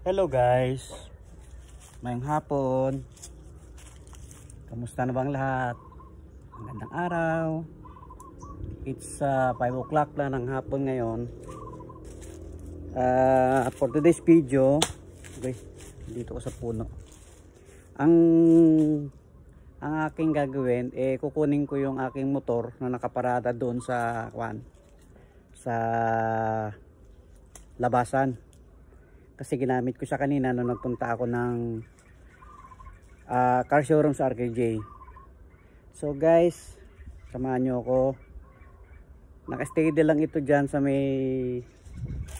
Hello guys, mayong hapon. Kamusta na bang lahat? Magandang araw. It's 5 o'clock na ng hapon ngayon. For today's video, okay, dito ko sa puno. Ang aking gagawin, kukunin ko yung aking motor na nakaparada doon sa labasan. Kasi ginamit ko siya kanina nung nagpunta ako ng car showroom sa RKJ. So guys, samahan nyo ako. Naka-steady lang ito dyan sa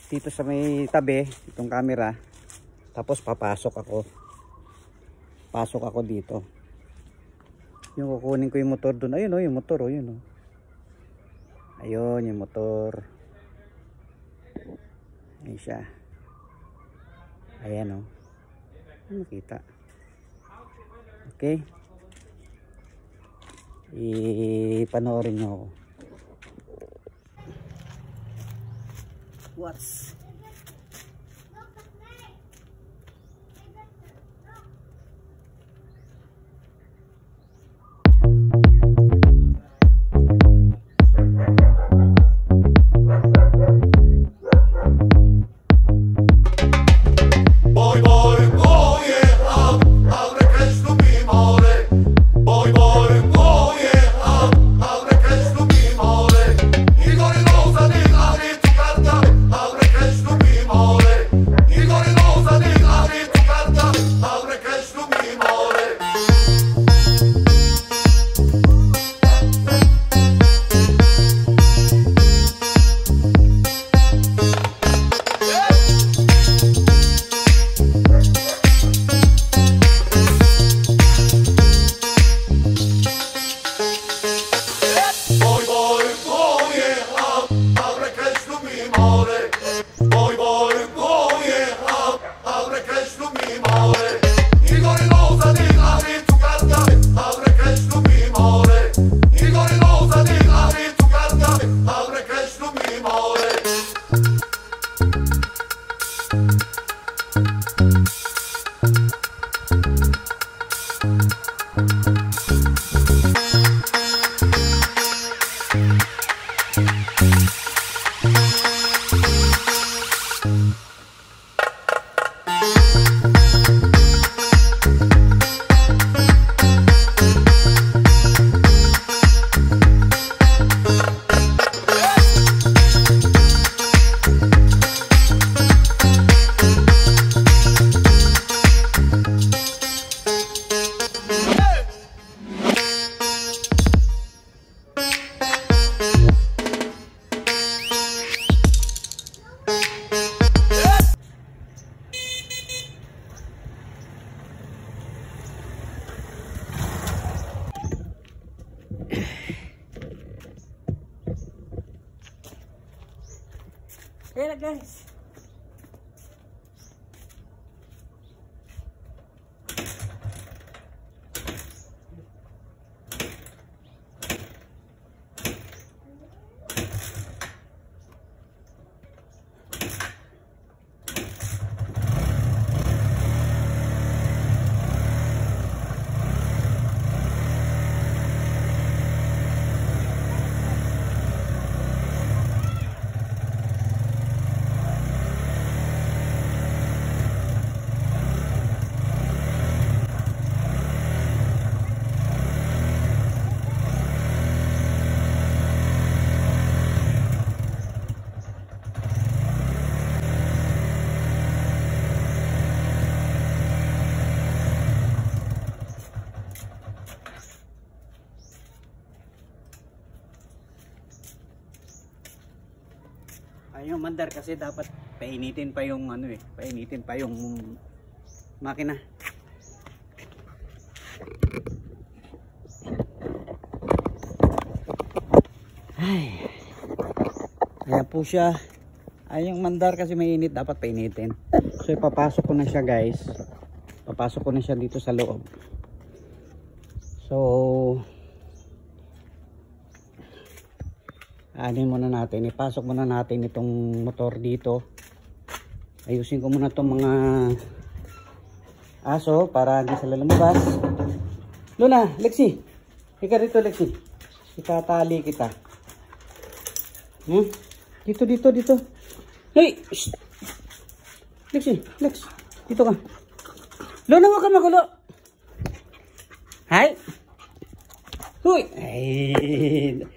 dito sa may tabi, itong camera. Tapos pasok ako dito. Yung kukunin ko yung motor doon. Ayun yung motor yun ayun yung motor. Ayun siya. Ayan nakita. Okay, ipanoorin nyo ako. What's kaya guys, yung mandar kasi dapat painitin pa yung painitin pa yung makina. Ay, ayan po siya. Ay, yung mandar kasi mainit, dapat painitin. So ipapasok ko na siya guys, papasok ko na siya dito sa loob. So anin muna natin, ipasok muna natin itong motor dito Ayusin ko muna tong mga aso para hindi sila lumabas. Luna, Lexi. Ika rito, Lexi. Itatali kita. Dito. Hey! Shh! Lexi, Lex. Dito ka. Luna, huwag ka magulo. Hi! Huy! Ay!